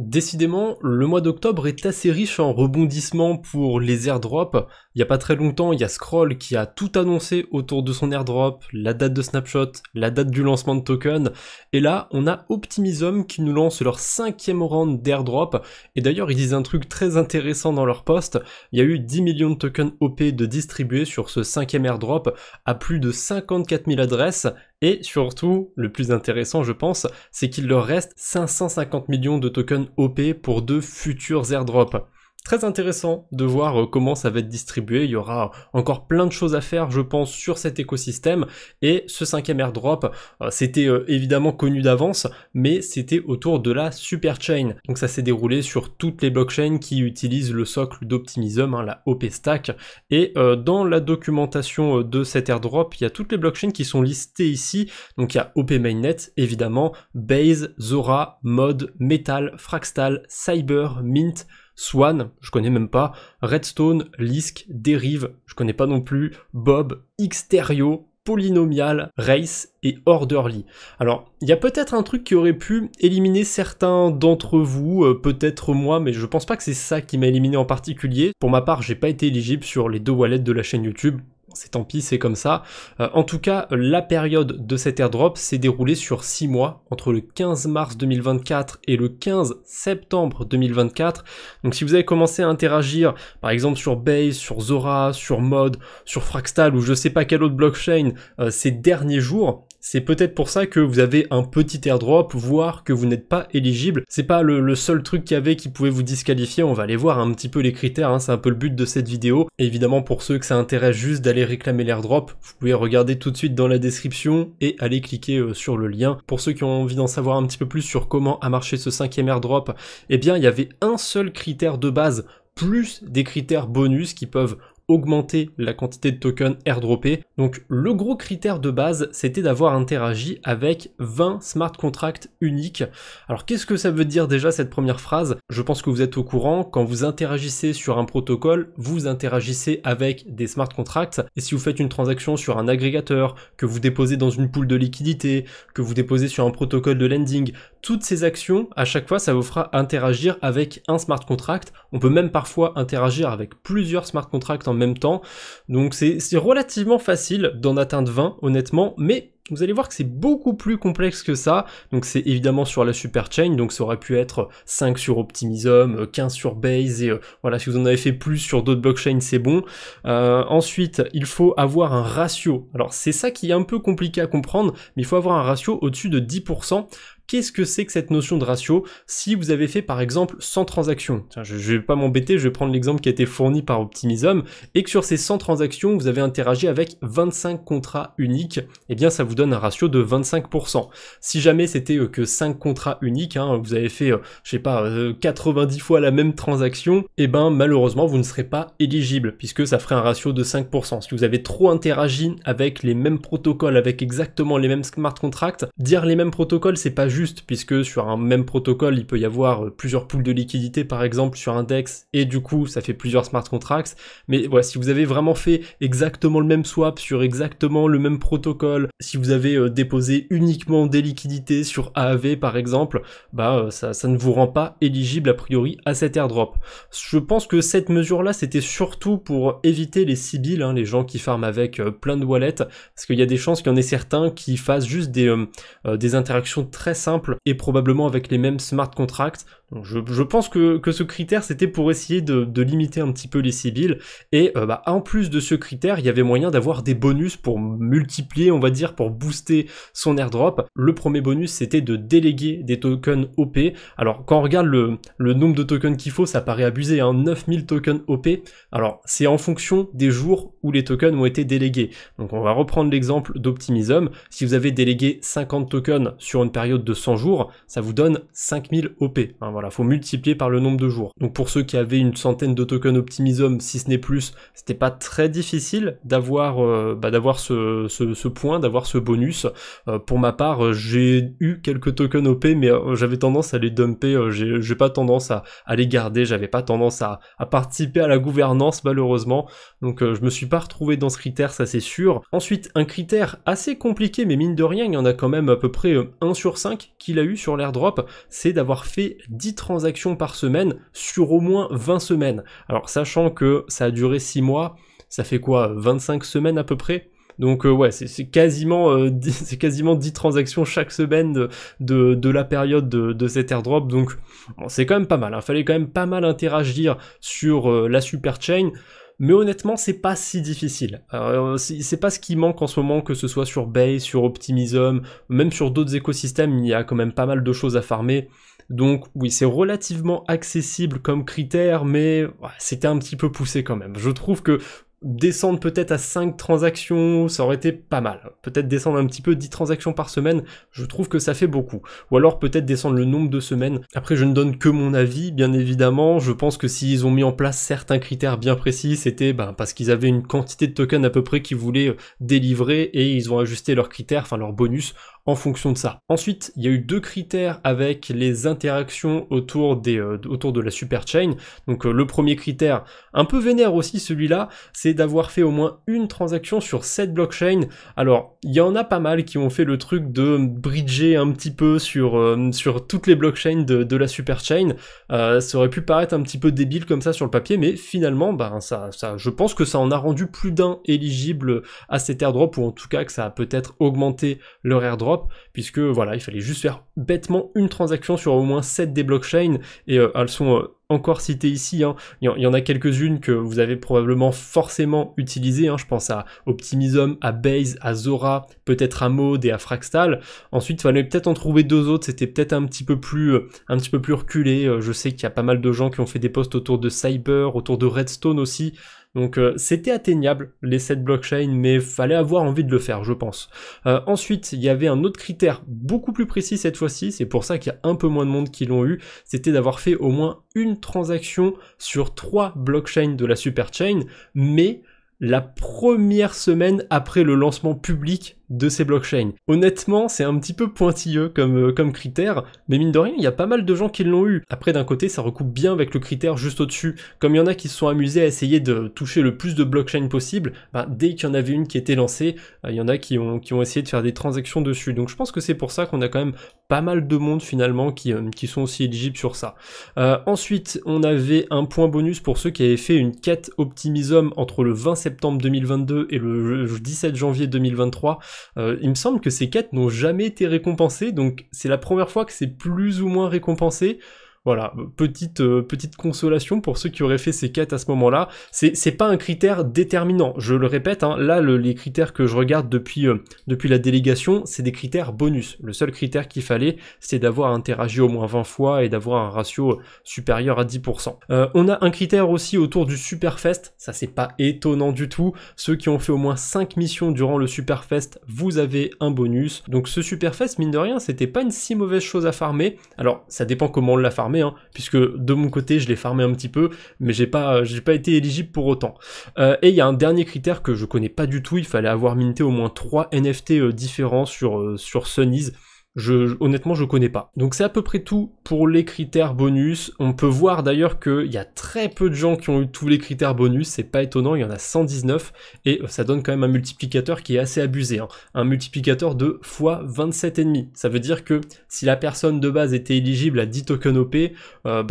Décidément, le mois d'octobre est assez riche en rebondissements pour les airdrops. Il y a pas très longtemps, il y a Scroll qui a tout annoncé autour de son airdrop, la date de snapshot, la date du lancement de token, et là, on a Optimism qui nous lance leur 5e round d'airdrop, et d'ailleurs, ils disent un truc très intéressant dans leur post. Il y a eu 10 millions de tokens OP de distribués sur ce 5e airdrop à plus de 54 000 adresses, et surtout, le plus intéressant je pense, c'est qu'il leur reste 550 millions de tokens OP pour de futurs airdrops. Très intéressant de voir comment ça va être distribué, il y aura encore plein de choses à faire je pense sur cet écosystème, et ce 5e airdrop, c'était évidemment connu d'avance, mais c'était autour de la Superchain, donc ça s'est déroulé sur toutes les blockchains qui utilisent le socle d'Optimism, la OP Stack, et dans la documentation de cet airdrop, il y a toutes les blockchains qui sont listées ici, donc il y a OP Mainnet évidemment, Base, Zora, Mod, Metal, Fractal, Cyber, Mint, Swan, je connais même pas, Redstone, Lisk, Derive, je connais pas non plus, Bob, Xterio, Polynomial, Race et Orderly. Alors, il y a peut-être un truc qui aurait pu éliminer certains d'entre vous, peut-être moi, mais je pense pas que c'est ça qui m'a éliminé en particulier. Pour ma part, j'ai pas été éligible sur les 2 wallets de la chaîne YouTube. C'est tant pis, c'est comme ça. En tout cas, la période de cet airdrop s'est déroulée sur 6 mois, entre le 15 mars 2024 et le 15 septembre 2024. Donc si vous avez commencé à interagir, par exemple sur Base, sur Zora, sur Mod, sur Fractal ou je sais pas quelle autre blockchain ces derniers jours, c'est peut-être pour ça que vous avez un petit airdrop, voire que vous n'êtes pas éligible. C'est pas le seul truc qu'il y avait qui pouvait vous disqualifier, on va aller voir un petit peu les critères, c'est un peu le but de cette vidéo. Et évidemment pour ceux que ça intéresse juste d'aller réclamer l'airdrop, vous pouvez regarder tout de suite dans la description et aller cliquer sur le lien. Pour ceux qui ont envie d'en savoir un petit peu plus sur comment a marché ce 5e airdrop, eh bien il y avait un seul critère de base, plus des critères bonus qui peuvent augmenter la quantité de tokens airdroppés. Donc le gros critère de base, c'était d'avoir interagi avec 20 smart contracts uniques. Alors qu'est-ce que ça veut dire déjà cette première phrase? Je pense que vous êtes au courant, quand vous interagissez sur un protocole, vous interagissez avec des smart contracts, et si vous faites une transaction sur un agrégateur, que vous déposez dans une pool de liquidité, que vous déposez sur un protocole de lending, toutes ces actions, à chaque fois, ça vous fera interagir avec un smart contract. On peut même parfois interagir avec plusieurs smart contracts en même temps, donc c'est relativement facile d'en atteindre 20 honnêtement, mais vous allez voir que c'est beaucoup plus complexe que ça. Donc c'est évidemment sur la Superchain, donc ça aurait pu être 5 sur Optimism, 15 sur Base, et voilà, si vous en avez fait plus sur d'autres blockchains, c'est bon. Ensuite, il faut avoir un ratio. Alors c'est ça qui est un peu compliqué à comprendre, mais il faut avoir un ratio au-dessus de 10%. Qu'est-ce que c'est que cette notion de ratio? Si vous avez fait par exemple 100 transactions, tiens, je vais pas m'embêter, je vais prendre l'exemple qui a été fourni par Optimism, et que sur ces 100 transactions, vous avez interagi avec 25 contrats uniques, eh bien ça vous donne un ratio de 25%. Si jamais c'était que 5 contrats uniques, vous avez fait, je sais pas, 90 fois la même transaction, eh ben malheureusement vous ne serez pas éligible, puisque ça ferait un ratio de 5%. Si vous avez trop interagi avec les mêmes protocoles, avec exactement les mêmes smart contracts, dire les mêmes protocoles, c'est pas juste, puisque sur un même protocole, il peut y avoir plusieurs pools de liquidité par exemple sur un DEX, et du coup ça fait plusieurs smart contracts. Mais voilà, si vous avez vraiment fait exactement le même swap sur exactement le même protocole, si vous avez déposé uniquement des liquidités sur AAV par exemple, ça ne vous rend pas éligible a priori à cet airdrop. Je pense que cette mesure là c'était surtout pour éviter les Sibylles, les gens qui farment avec plein de wallets, parce qu'il y a des chances qu'il y en ait certains qui fassent juste des interactions très simples et probablement avec les mêmes smart contracts. Donc je pense que ce critère c'était pour essayer de limiter un petit peu les Sibylles, et en plus de ce critère il y avait moyen d'avoir des bonus pour multiplier, on va dire, pour booster son airdrop. Le premier bonus c'était de déléguer des tokens OP. Alors quand on regarde le nombre de tokens qu'il faut, ça paraît abusé, 9000 tokens OP. Alors c'est en fonction des jours où les tokens ont été délégués. Donc on va reprendre l'exemple d'Optimism. Si vous avez délégué 50 tokens sur une période de 100 jours, ça vous donne 5000 OP. Voilà, faut multiplier par le nombre de jours. Donc pour ceux qui avaient une centaine de tokens Optimism, si ce n'est plus, c'était pas très difficile d'avoir ce point, d'avoir ce bonus. Pour ma part, j'ai eu quelques tokens OP, mais j'avais tendance à les dumper, j'ai pas tendance à les garder, j'avais pas tendance à participer à la gouvernance malheureusement, donc je me suis pas retrouvé dans ce critère, ça c'est sûr. Ensuite, un critère assez compliqué, mais mine de rien, il y en a quand même à peu près 1 sur 5 5 qu'il a eu sur l'airdrop, c'est d'avoir fait 10 transactions par semaine sur au moins 20 semaines. Alors sachant que ça a duré 6 mois, ça fait quoi, 25 semaines à peu près? Donc ouais, c'est quasiment 10 transactions chaque semaine de la période de cet airdrop, donc bon, c'est quand même pas mal, hein. Fallait quand même pas mal interagir sur la superchain, mais honnêtement c'est pas si difficile. C'est pas ce qui manque en ce moment, que ce soit sur Base, sur Optimism, même sur d'autres écosystèmes, il y a quand même pas mal de choses à farmer. Donc oui, c'est relativement accessible comme critère, mais ouais, c'était un petit peu poussé quand même. Je trouve que descendre peut-être à 5 transactions, ça aurait été pas mal. Peut-être descendre un petit peu 10 transactions par semaine, je trouve que ça fait beaucoup. Ou alors peut-être descendre le nombre de semaines. Après, je ne donne que mon avis, bien évidemment. Je pense que s'ils ont mis en place certains critères bien précis, c'était parce qu'ils avaient une quantité de tokens à peu près qu'ils voulaient délivrer, et ils ont ajusté leurs critères, enfin leurs bonus, en fonction de ça. Ensuite, il y a eu 2 critères avec les interactions autour de la superchain. Donc le premier critère, un peu vénère aussi celui-là, c'est d'avoir fait au moins une transaction sur cette blockchain. Alors, il y en a pas mal qui ont fait le truc de bridger un petit peu sur toutes les blockchains de la superchain. Ça aurait pu paraître un petit peu débile comme ça sur le papier, mais finalement, je pense que ça en a rendu plus d'un éligible à cet airdrop, ou en tout cas que ça a peut-être augmenté leur airdrop, puisque voilà, il fallait juste faire bêtement une transaction sur au moins 7 des blockchains, et elles sont encore citées ici, hein. Il y en a quelques-unes que vous avez probablement forcément utilisées, hein. Je pense à Optimism, à Base, à Zora, peut-être à Mode et à Fractal. Ensuite, il fallait peut-être en trouver 2 autres, c'était peut-être un petit peu plus reculé. Je sais qu'il y a pas mal de gens qui ont fait des posts autour de Cyber, autour de Redstone aussi. Donc c'était atteignable, les 7 blockchains, mais fallait avoir envie de le faire, je pense. Ensuite, il y avait un autre critère beaucoup plus précis cette fois-ci, c'est pour ça qu'il y a un peu moins de monde qui l'ont eu, c'était d'avoir fait au moins une transaction sur 3 blockchains de la superchain, mais la première semaine après le lancement public de ces blockchains. Honnêtement, c'est un petit peu pointilleux comme critère, mais mine de rien, il y a pas mal de gens qui l'ont eu. Après, d'un côté, ça recoupe bien avec le critère juste au-dessus. Comme il y en a qui se sont amusés à essayer de toucher le plus de blockchains possible, dès qu'il y en avait une qui était lancée, il y en a qui ont essayé de faire des transactions dessus. Donc je pense que c'est pour ça qu'on a quand même pas mal de monde finalement qui sont aussi éligibles sur ça. Ensuite, on avait un point bonus pour ceux qui avaient fait une quête Optimism entre le 20 septembre 2022 et le 17 janvier 2023. Il me semble que ces quêtes n'ont jamais été récompensées, donc c'est la première fois que c'est plus ou moins récompensé. Voilà, petite consolation pour ceux qui auraient fait ces quêtes à ce moment-là. C'est pas un critère déterminant, je le répète, hein, là les critères que je regarde depuis la délégation, c'est des critères bonus. Le seul critère qu'il fallait, c'est d'avoir interagi au moins 20 fois et d'avoir un ratio supérieur à 10%. On a un critère aussi autour du Superfest, ça c'est pas étonnant du tout. Ceux qui ont fait au moins 5 missions durant le Superfest, vous avez un bonus. Donc ce Superfest, mine de rien, c'était pas une si mauvaise chose à farmer. Alors ça dépend comment on l'a farmé, hein, puisque de mon côté je l'ai farmé un petit peu, mais j'ai pas été éligible pour autant. Et il y a un dernier critère que je connais pas du tout, il fallait avoir minté au moins 3 NFT différents sur Sunnies. Honnêtement, je connais pas. Donc c'est à peu près tout pour les critères bonus. On peut voir d'ailleurs qu'il y a très peu de gens qui ont eu tous les critères bonus, c'est pas étonnant, il y en a 119, et ça donne quand même un multiplicateur qui est assez abusé, hein. Un multiplicateur de x 27,5. Ça veut dire que si la personne de base était éligible à 10 tokens OP,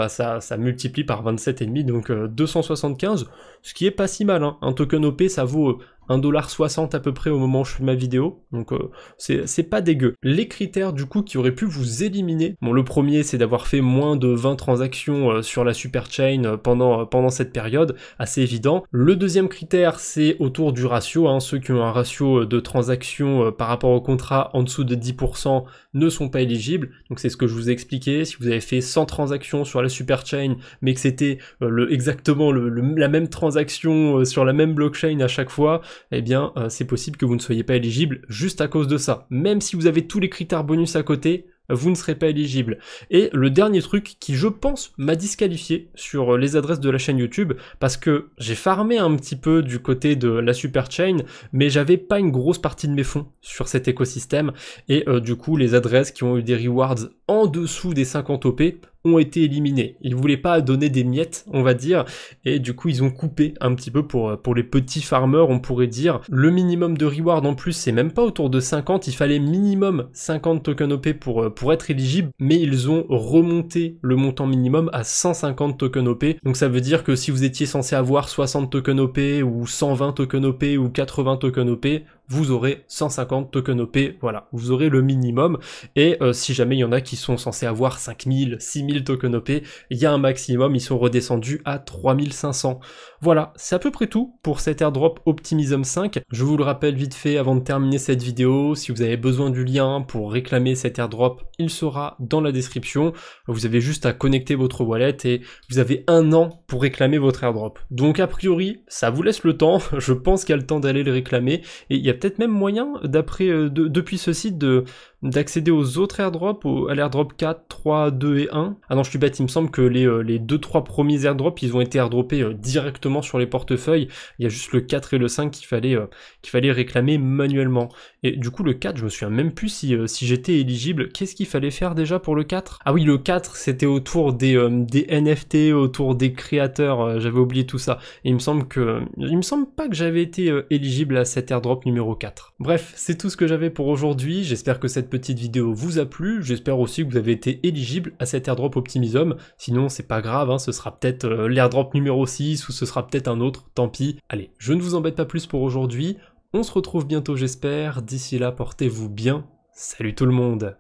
ça multiplie par 27,5, donc 275, ce qui est pas si mal, hein. Un token OP, ça vaut 1,60$ à peu près au moment où je fais ma vidéo, donc c'est pas dégueu. Les critères du coup qui auraient pu vous éliminer, bon le premier c'est d'avoir fait moins de 20 transactions sur la superchain pendant cette période, assez évident. Le deuxième critère c'est autour du ratio, hein. Ceux qui ont un ratio de transactions par rapport au contrat en dessous de 10% ne sont pas éligibles, donc c'est ce que je vous ai expliqué. Si vous avez fait 100 transactions sur la superchain mais que c'était exactement la même transaction sur la même blockchain à chaque fois, eh bien c'est possible que vous ne soyez pas éligible juste à cause de ça. Même si vous avez tous les critères bonus à côté, vous ne serez pas éligible. Et le dernier truc qui, je pense, m'a disqualifié sur les adresses de la chaîne YouTube, parce que j'ai farmé un petit peu du côté de la superchain, mais j'avais pas une grosse partie de mes fonds sur cet écosystème, et du coup, les adresses qui ont eu des rewards en dessous des 50 OP, ont été éliminés. Ils voulaient pas donner des miettes, on va dire, et du coup ils ont coupé un petit peu pour les petits farmers, on pourrait dire. Le minimum de reward en plus, c'est même pas autour de 50, il fallait minimum 50 tokens OP pour être éligible, mais ils ont remonté le montant minimum à 150 tokens OP, donc ça veut dire que si vous étiez censé avoir 60 tokens OP, ou 120 tokens OP, ou 80 tokens OP, vous aurez 150 tokens OP, voilà, vous aurez le minimum, et si jamais il y en a qui sont censés avoir 5000, 6000 tokens OP, il y a un maximum, ils sont redescendus à 3500. Voilà, c'est à peu près tout pour cet airdrop Optimism 5. Je vous le rappelle vite fait avant de terminer cette vidéo, si vous avez besoin du lien pour réclamer cet airdrop, il sera dans la description. Vous avez juste à connecter votre wallet et vous avez 1 an pour réclamer votre airdrop. Donc a priori, ça vous laisse le temps, je pense qu'il y a le temps d'aller le réclamer, et il y a peut-être même moyen, depuis ce site, d'accéder aux autres airdrops, à l'airdrop 4, 3, 2 et 1. Ah non, je suis bête, il me semble que les 2-3 premiers airdrops, ils ont été airdroppés directement sur les portefeuilles. Il y a juste le 4 et le 5 qu'il fallait réclamer manuellement. Et du coup, le 4, je me souviens même plus si j'étais éligible. Qu'est-ce qu'il fallait faire déjà pour le 4? Ah oui, le 4, c'était autour des NFT, autour des créateurs, j'avais oublié tout ça. Et il me semble pas que j'avais été éligible à cet airdrop numéro 4. Bref, c'est tout ce que j'avais pour aujourd'hui. J'espère que cette petite vidéo vous a plu. J'espère aussi que vous avez été éligible à cet airdrop Optimism. Sinon, c'est pas grave, hein, ce sera peut-être l'airdrop numéro 6 ou ce sera peut-être un autre, tant pis. Allez, je ne vous embête pas plus pour aujourd'hui. On se retrouve bientôt, j'espère. D'ici là, portez-vous bien. Salut tout le monde!